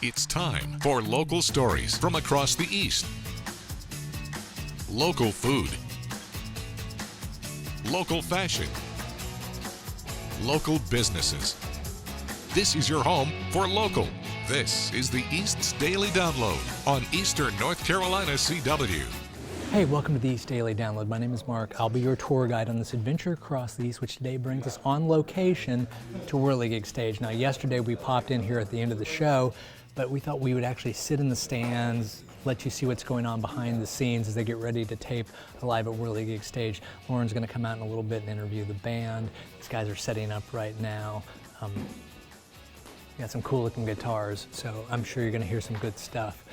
It's time for local stories from across the East. Local food. Local fashion. Local businesses. This is your home for local. This is the East's Daily Download on Eastern North Carolina CW. Hey, welcome to the East Daily Download. My name is Mark. I'll be your tour guide on this adventure across the East, which today brings us on location to Whirligig Stage. Now, yesterday we popped in here at the end of the show, but we thought we would actually sit in the stands, let you see what's going on behind the scenes as they get ready to tape live at Whirligig Stage. Lauren's going to come out in a little bit and interview the band. These guys are setting up right now. Got some cool looking guitars, so I'm sure you're going to hear some good stuff.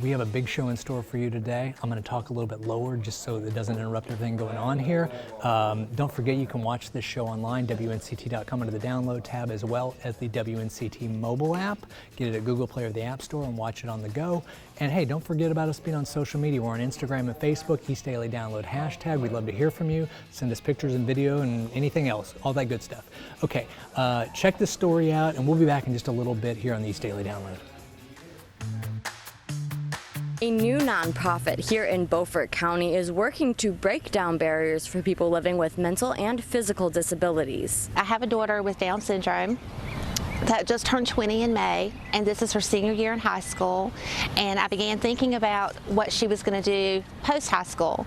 We have a big show in store for you today. I'm going to talk a little bit lower just so it doesn't interrupt everything going on here. Don't forget you can watch this show online, WNCT.com, under the download tab, as well as the WNCT mobile app. Get it at Google Play or the App Store and watch it on the go. And hey, don't forget about us being on social media. We're on Instagram and Facebook, East Daily Download hashtag. We'd love to hear from you. Send us pictures and video and anything else, all that good stuff. Okay, check this story out, and we'll be back in just a little bit here on the East Daily Download. A new nonprofit here in Beaufort County is working to break down barriers for people living with mental and physical disabilities. I have a daughter with Down syndrome that just turned 20 in May, and this is her senior year in high school, and I began thinking about what she was going to do post-high school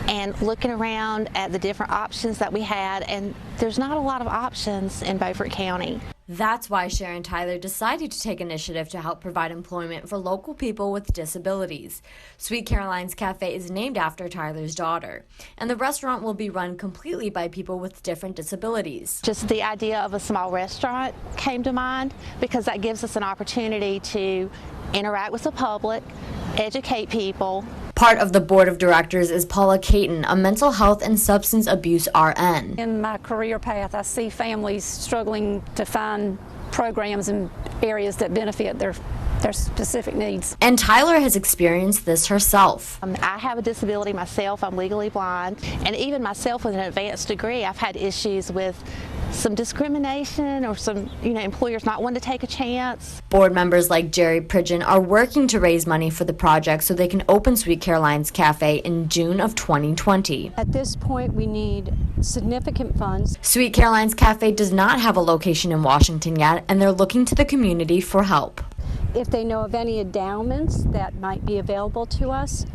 and looking around at the different options that we had, and there's not a lot of options in Beaufort County. That's why Sharon Tyler decided to take initiative to help provide employment for local people with disabilities. Sweet Caroline's Cafe is named after Tyler's daughter, and the restaurant will be run completely by people with different disabilities. Just the idea of a small restaurant came to mind because that gives us an opportunity to interact with the public, educate people. Part of the board of directors is Paula Caton, a mental health and substance abuse RN. In my career path, I see families struggling to find programs and areas that benefit their specific needs. And Tyler has experienced this herself. I have a disability myself. I'm legally blind, and even myself with an advanced degree, I've had issues with some discrimination or some, employers not wanting to take a chance. Board members like Jerry Pridgeon are working to raise money for the project so they can open Sweet Caroline's Cafe in June of 2020. At this point, we need significant funds. Sweet Caroline's Cafe does not have a location in Washington yet, and they're looking to the community for help. If they know of any endowments that might be available to us,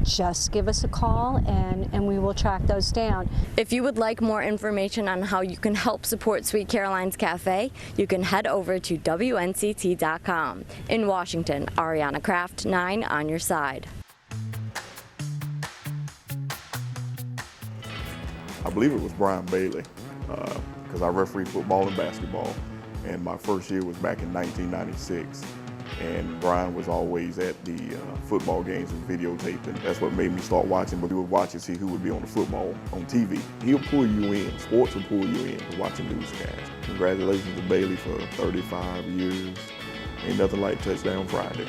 just give us a call and we will track those down. If you would like more information on how you can help support Sweet Caroline's Cafe, you can head over to WNCT.com. In Washington, Ariana Kraft, 9 on your side. I believe it was Brian Bailey, because I refereed football and basketball, and my first year was back in 1996. And Brian was always at the football games and videotaping. That's what made me start watching, but we would watch and see who would be on the football on TV. He'll pull you in, sports will pull you in to watching newscasts. Congratulations to Bailey for 35 years. Ain't nothing like Touchdown Friday.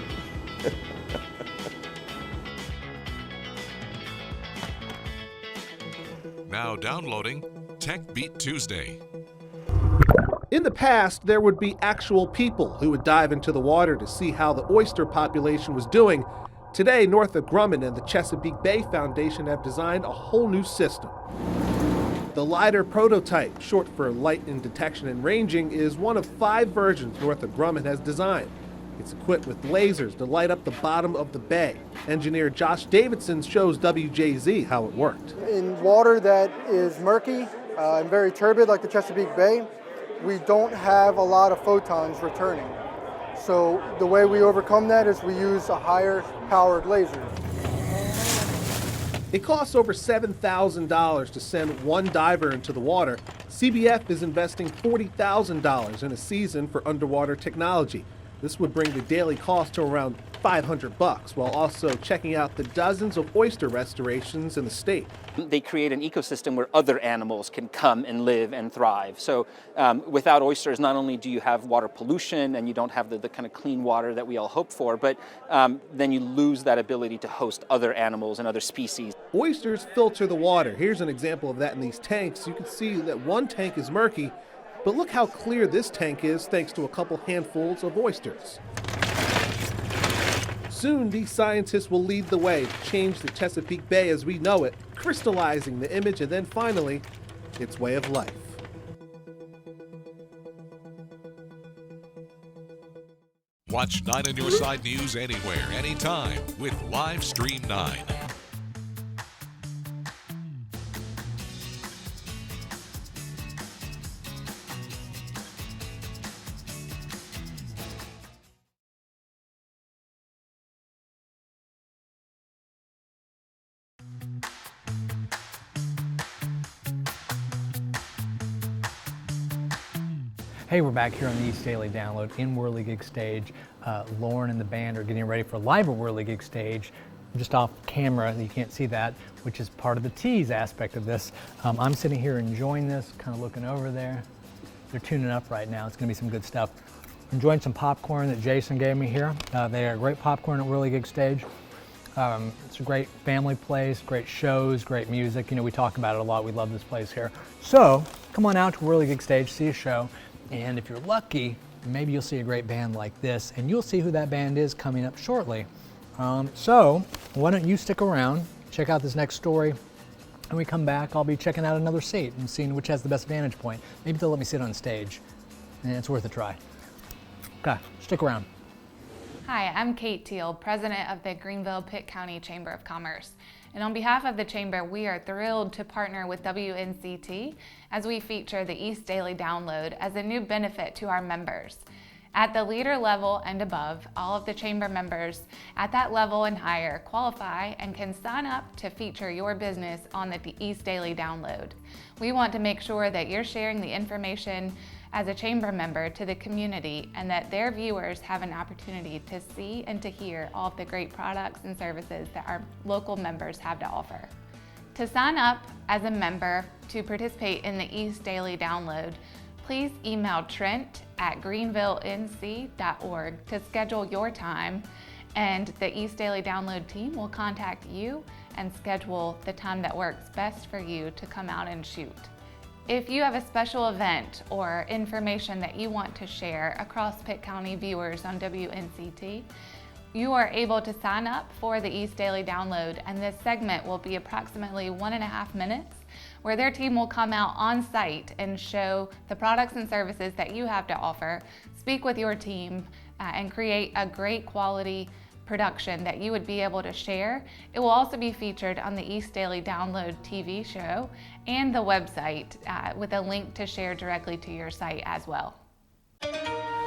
Now downloading Tech Beat Tuesday. In the past, there would be actual people who would dive into the water to see how the oyster population was doing. Today, Northrop Grumman and the Chesapeake Bay Foundation have designed a whole new system. The LiDAR prototype, short for Light in Detection and Ranging, is one of 5 versions Northrop Grumman has designed. It's equipped with lasers to light up the bottom of the bay. Engineer Josh Davidson shows WJZ how it worked. In water that is murky and very turbid like the Chesapeake Bay, we don't have a lot of photons returning. So the way we overcome that is we use a higher powered laser. It costs over $7,000 to send one diver into the water. CBF is investing $40,000 in a season for underwater technology. This would bring the daily cost to around $500, while also checking out the dozens of oyster restorations in the state. They create an ecosystem where other animals can come and live and thrive. So without oysters, not only do you have water pollution and you don't have the kind of clean water that we all hope for, but then you lose that ability to host other animals and other species. Oysters filter the water. Here's an example of that in these tanks. You can see that one tank is murky, but look how clear this tank is thanks to a couple handfuls of oysters. Soon, these scientists will lead the way to change the Chesapeake Bay as we know it, crystallizing the image and then finally, its way of life. Watch 9 on Your Side News anywhere, anytime with Live Stream 9. Hey, we're back here on the East Daily Download in Whirligig Stage. Lauren and the band are getting ready for live at Whirligig Stage. Just off camera, you can't see that, which is part of the tease aspect of this. I'm sitting here enjoying this, kind of looking over there. They're tuning up right now. It's going to be some good stuff. Enjoying some popcorn that Jason gave me here. They are great popcorn at Whirligig Stage. It's a great family place, great shows, great music. You know, we talk about it a lot. We love this place here. So come on out to Whirligig Stage, see a show. And if you're lucky, maybe you'll see a great band like this, and you'll see who that band is coming up shortly. So why don't you stick around, check out this next story. When we come back, I'll be checking out another seat and seeing which has the best vantage point. Maybe they'll let me sit on stage, and it's worth a try. Okay, stick around. Hi, I'm Kate Teal, President of the Greenville-Pitt County Chamber of Commerce. And on behalf of the Chamber, we are thrilled to partner with WNCT as we feature the East Daily Download as a new benefit to our members. At the leader level and above, all of the Chamber members at that level and higher qualify and can sign up to feature your business on the East Daily Download. We want to make sure that you're sharing the information as a Chamber member to the community and that their viewers have an opportunity to see and to hear all of the great products and services that our local members have to offer. To sign up as a member to participate in the East Daily Download, please email trent@greenvillenc.org to schedule your time, and the East Daily Download team will contact you and schedule the time that works best for you to come out and shoot. If you have a special event or information that you want to share across Pitt County viewers on WNCT, you are able to sign up for the East Daily Download, and this segment will be approximately 1.5 minutes where their team will come out on site and show the products and services that you have to offer, speak with your team, and create a great quality production that you would be able to share. It will also be featured on the East Daily Download TV show and the website with a link to share directly to your site as well.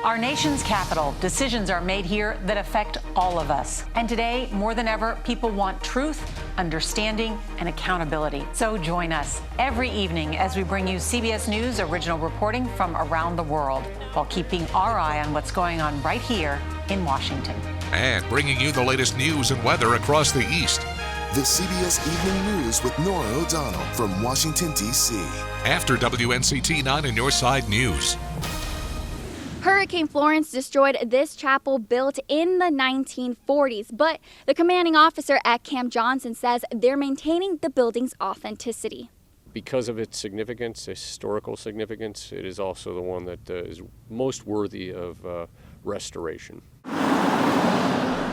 Our nation's capital, decisions are made here that affect all of us. And today, more than ever, people want truth, understanding, and accountability. So join us every evening as we bring you CBS News original reporting from around the world, while keeping our eye on what's going on right here in Washington. And bringing you the latest news and weather across the East. The CBS Evening News with Nora O'Donnell from Washington, D.C. After WNCT 9 on Your Side News. Hurricane Florence destroyed this chapel built in the 1940s, but the commanding officer at Camp Johnson says they're maintaining the building's authenticity. Because of its significance, historical significance, it is also the one that is most worthy of restoration.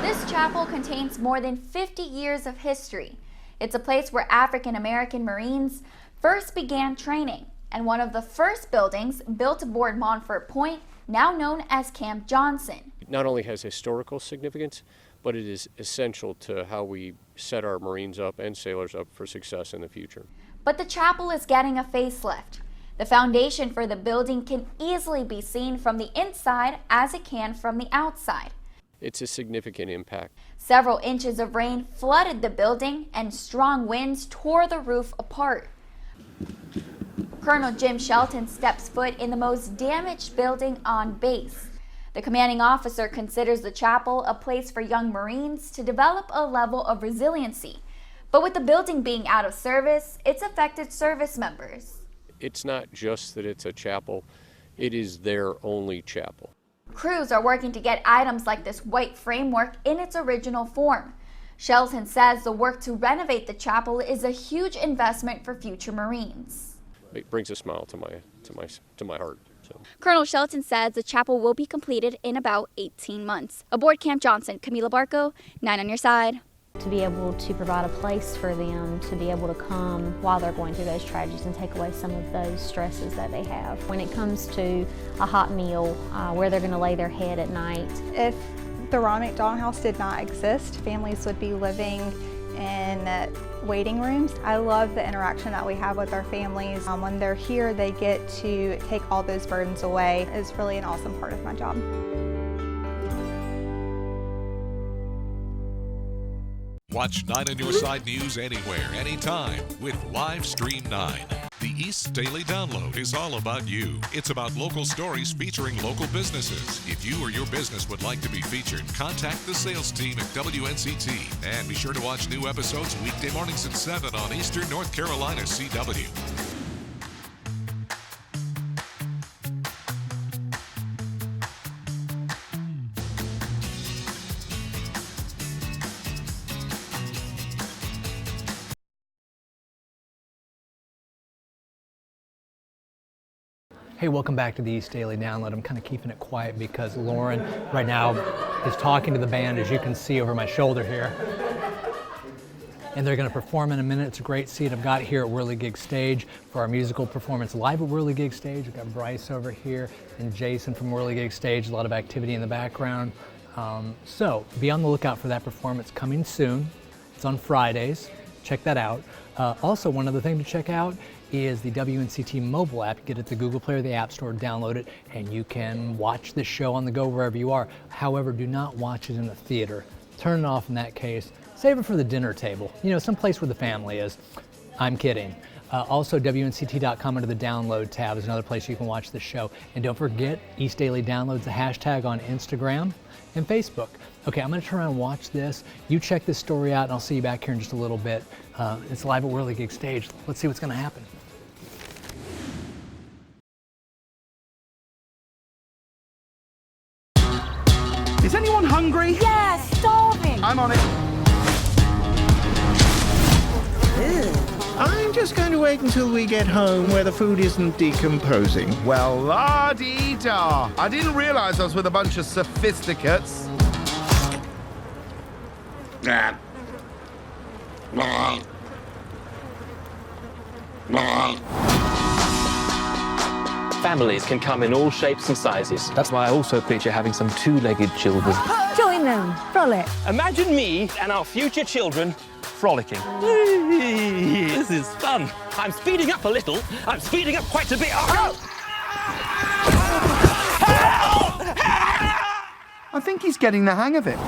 This chapel contains more than 50 years of history. It's a place where African American Marines first began training, and one of the first buildings built aboard Montfort Point, now known as Camp Johnson. It not only has historical significance, but it is essential to how we set our Marines up and sailors up for success in the future. But the chapel is getting a facelift. The foundation for the building can easily be seen from the inside as it can from the outside. It's a significant impact. Several inches of rain flooded the building and strong winds tore the roof apart. Colonel Jim Shelton steps foot in the most damaged building on base. The commanding officer considers the chapel a place for young Marines to develop a level of resiliency. But with the building being out of service, it's affected service members. It's not just that it's a chapel, it is their only chapel. Crews are working to get items like this white framework in its original form. Shelton says the work to renovate the chapel is a huge investment for future Marines. It brings a smile to my heart. So. Colonel Shelton says the chapel will be completed in about 18 months. Aboard Camp Johnson, Camila Barco, 9 on your side. To be able to provide a place for them to be able to come while they're going through those tragedies and take away some of those stresses that they have. When it comes to a hot meal, where they're going to lay their head at night. If the Ron McDonald House did not exist, families would be living in waiting rooms. I love the interaction that we have with our families. When they're here, they get to take all those burdens away. It's really an awesome part of my job. Watch 9 on Your Side News anywhere, anytime with Live Stream 9. The East Daily Download is all about you. It's about local stories featuring local businesses. If you or your business would like to be featured, contact the sales team at WNCT. And be sure to watch new episodes weekday mornings at 7 on Eastern North Carolina CW. Hey, welcome back to the East Daily Download. I'm kind of keeping it quiet because Lauren right now is talking to the band, as you can see over my shoulder here. And they're going to perform in a minute. It's a great seat I've got here at Whirligig Stage for our musical performance live at Whirligig Stage. We've got Bryce over here and Jason from Whirligig Stage. A lot of activity in the background. So be on the lookout for that performance coming soon. It's on Fridays. Check that out. Also, one other thing to check out is the WNCT mobile app. You get it at the Google Play or the App Store, download it, and you can watch the show on the go wherever you are. However, do not watch it in the theater. Turn it off in that case. Save it for the dinner table. You know, someplace where the family is. I'm kidding. Also, WNCT.com under the download tab is another place you can watch the show. And don't forget, East Daily Download's the hashtag on Instagram and Facebook. Okay, I'm gonna turn around and watch this. You check this story out and I'll see you back here in just a little bit. It's live at Whirligig Stage. Let's see what's gonna happen. Is anyone hungry? Yeah, starving. I'm on it. I'm just going to wait until we get home where the food isn't decomposing. Well, la-dee-da. I didn't realize I was with a bunch of sophisticates. Families can come in all shapes and sizes. That's why I also picture having some two-legged children. Join them, frolic. Imagine me and our future children frolicking. This is fun. I'm speeding up a little. I'm speeding up quite a bit. Oh! I think he's getting the hang of it.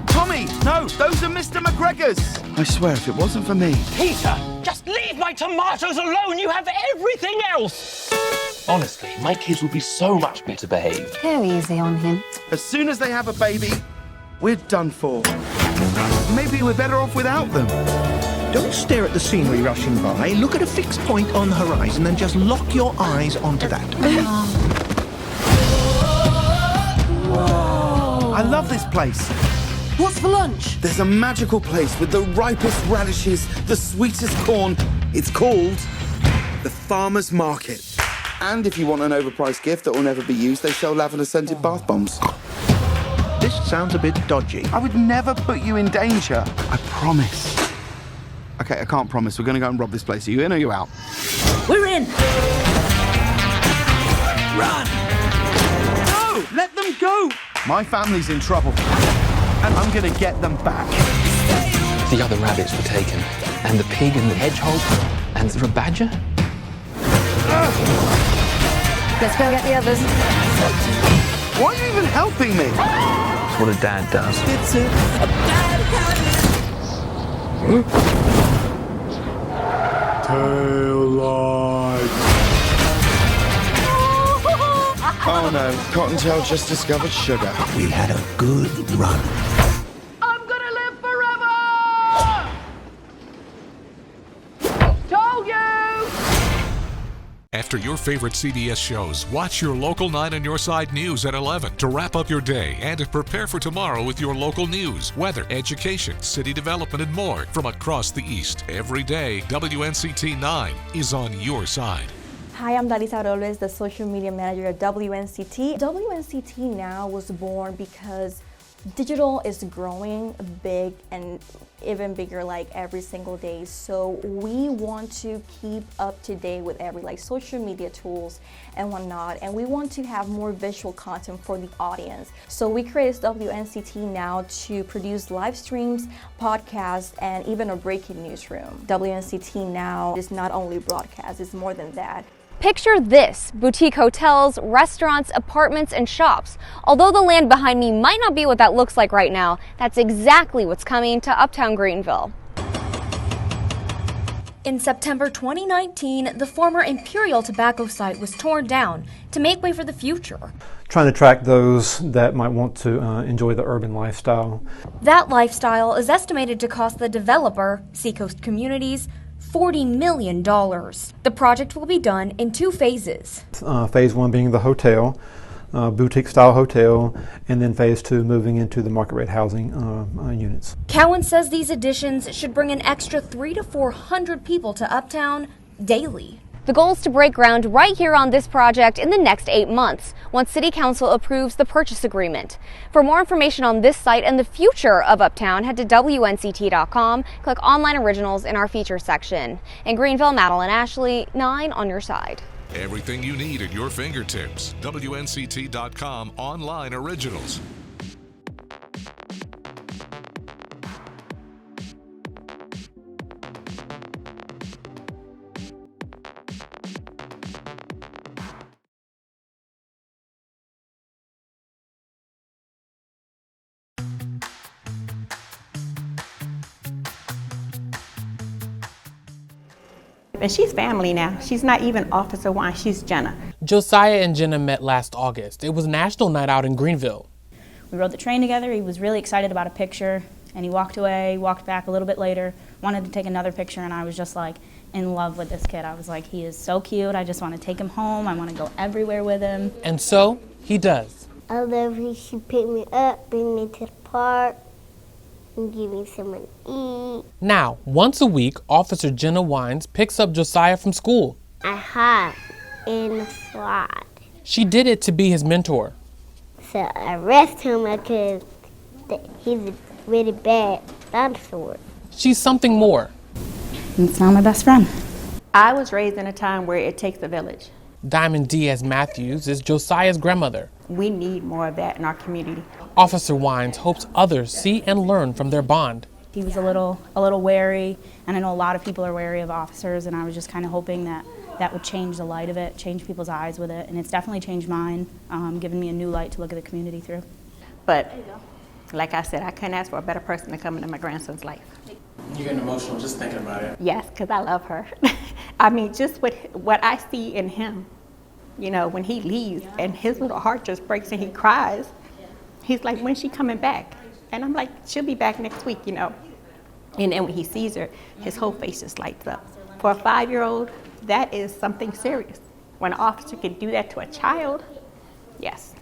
Tommy, no, those are Mr. McGregor's. I swear, if it wasn't for me... Peter, just leave my tomatoes alone. You have everything else. Honestly, my kids would be so much better behaved. Go easy on him. As soon as they have a baby, we're done for. Maybe we're better off without them. Don't stare at the scenery rushing by. Look at a fixed point on the horizon and just lock your eyes onto that. I love this place. What's for lunch? There's a magical place with the ripest radishes, the sweetest corn. It's called the Farmer's Market. And if you want an overpriced gift that will never be used, they sell lavender-scented bath bombs. This sounds a bit dodgy. I would never put you in danger. I promise. Okay, I can't promise. We're going to go and rob this place. Are you in or are you out? We're in. Run! No! Let them go! My family's in trouble. And I'm going to get them back. The other rabbits were taken. And the pig and the hedgehog. And the badger. Let's go get the others. Why are you even helping me? That's what a dad does. It's a Tail light. Oh no, Cottontail just discovered sugar. We had a good run. I'm gonna live forever! Told you! After your favorite CBS shows, watch your local 9 on Your Side news at 11 to wrap up your day and to prepare for tomorrow with your local news, weather, education, city development, and more from across the East. Every day, WNCT 9 is on your side. Hi, I'm Dalisa Robles, the social media manager at WNCT. WNCT Now was born because digital is growing big and even bigger like every single day. So we want to keep up to date with every social media tools and whatnot. And we want to have more visual content for the audience. So we created WNCT Now to produce live streams, podcasts, and even a breaking newsroom. WNCT Now is not only broadcast, it's more than that. Picture this: boutique hotels, restaurants, apartments, and shops. Although the land behind me might not be what that looks like right now, that's exactly what's coming to Uptown Greenville. In September 2019, the former Imperial Tobacco site was torn down to make way for the future. Trying to attract those that might want to enjoy the urban lifestyle. That lifestyle is estimated to cost the developer, Seacoast Communities, $40 million. The project will be done in 2 phases. Phase 1 being the hotel, boutique style hotel, and then phase 2 moving into the market rate housing units. Cowan says these additions should bring an extra 300 to 400 people to Uptown daily. The goal is to break ground right here on this project in the next 8 months, once City Council approves the purchase agreement. For more information on this site and the future of Uptown, head to WNCT.com, click Online Originals in our features section. In Greenville, Madeline Ashley, 9 on your side. Everything you need at your fingertips. WNCT.com Online Originals. And she's family now. She's not even Officer Wine, she's Jenna. Josiah and Jenna met last August. It was National Night Out in Greenville. We rode the train together. He was really excited about a picture, and he walked away, walked back a little bit later, wanted to take another picture, and I was just like in love with this kid. I was like, he is so cute. I just want to take him home. I want to go everywhere with him. And so he does. I love when she pick me up, bring me to the park, and give me something to eat. Now, once a week, Officer Jenna Wines picks up Josiah from school. I hide in the slide. She did it to be his mentor. So I arrest him because he's a really bad dinosaur. She's something more. It's not my best friend. I was raised in a time where it takes a village. Diamond Diaz Matthews is Josiah's grandmother. We need more of that in our community. Officer Wines hopes others see and learn from their bond. He was a little wary, and I know a lot of people are wary of officers, and I was just kind of hoping that that would change the light of it, change people's eyes with it, and it's definitely changed mine, giving me a new light to look at the community through. But like I said, I couldn't ask for a better person to come into my grandson's life. You're getting emotional just thinking about it. Yes, because I love her. I mean, just what I see in him, you know, when he leaves and his little heart just breaks and he cries, he's like, when's she coming back? And I'm like, she'll be back next week, you know. And then when he sees her, his whole face just lights up. For a 5-year-old, that is something serious. When an officer can do that to a child, yes.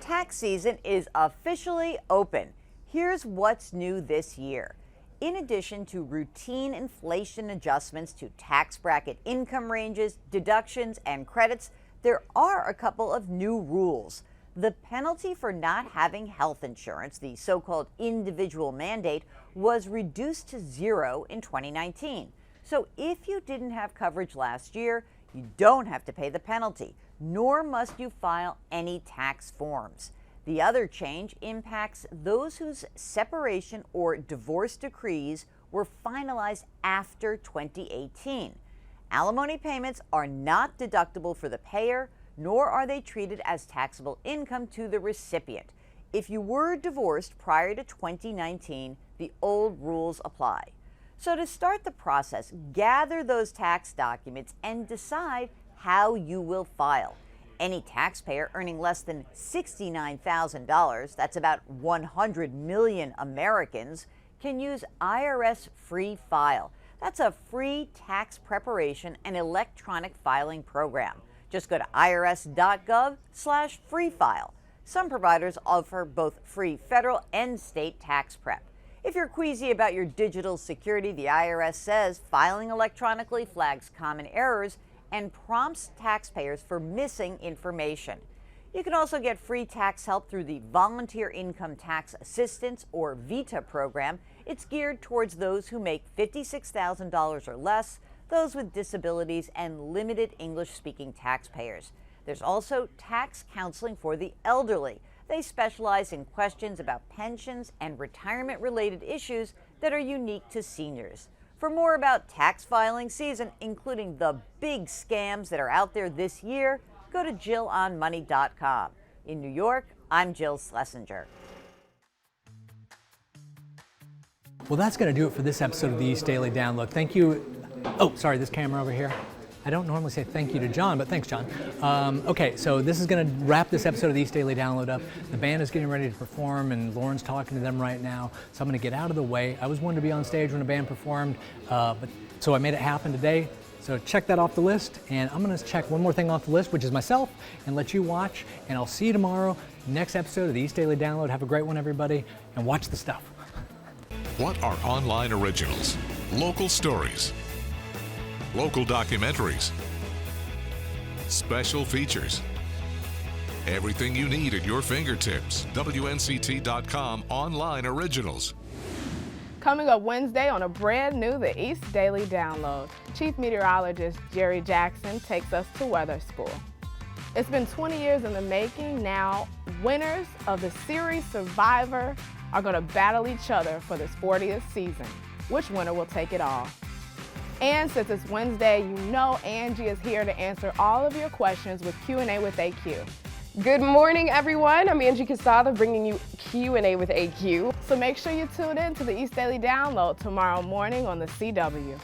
Tax season is officially open. Here's what's new this year. In addition to routine inflation adjustments to tax bracket income ranges, deductions, and credits, there are a couple of new rules. The penalty for not having health insurance, the so-called individual mandate, was reduced to 0 in 2019. So if you didn't have coverage last year, you don't have to pay the penalty, nor must you file any tax forms. The other change impacts those whose separation or divorce decrees were finalized after 2018. Alimony payments are not deductible for the payer, nor are they treated as taxable income to the recipient. If you were divorced prior to 2019, the old rules apply. So to start the process, gather those tax documents and decide how you will file. Any taxpayer earning less than $69,000, that's about 100 million Americans, can use IRS Free File. That's a free tax preparation and electronic filing program. Just go to irs.gov/freefile. Some providers offer both free federal and state tax prep. If you're queasy about your digital security, the IRS says filing electronically flags common errors and prompts taxpayers for missing information. You can also get free tax help through the Volunteer Income Tax Assistance, or VITA program. It's geared towards those who make $56,000 or less, those with disabilities, and limited English-speaking taxpayers. There's also tax counseling for the elderly. They specialize in questions about pensions and retirement-related issues that are unique to seniors. For more about tax filing season, including the big scams that are out there this year, go to JillOnMoney.com. In New York, I'm Jill Schlesinger. Well, that's going to do it for this episode of the East Daily Download. Thank you. Oh, sorry, this camera over here. I don't normally say thank you to John, but thanks, John. Okay, so this is going to wrap this episode of the East Daily Download up. The band is getting ready to perform, and Lauren's talking to them right now, so I'm going to get out of the way. I was wanting to be on stage when a band performed, so I made it happen today. So check that off the list, and I'm going to check one more thing off the list, which is myself, and let you watch, and I'll see you tomorrow, next episode of the East Daily Download. Have a great one, everybody, and watch the stuff. What are online originals? Local stories, local documentaries, special features. Everything you need at your fingertips. WNCT.com online originals. Coming up Wednesday on a brand new The East Daily Download, Chief Meteorologist Jerry Jackson takes us to weather school. It's been 20 years in the making. Now, winners of the series Survivor are going to battle each other for this 40th season. Which winner will take it all? And since it's Wednesday, you know Angie is here to answer all of your questions with Q&A with AQ. Good morning, everyone. I'm Angie Casada bringing you Q&A with AQ. So make sure you tune in to the East Daily Download tomorrow morning on the CW.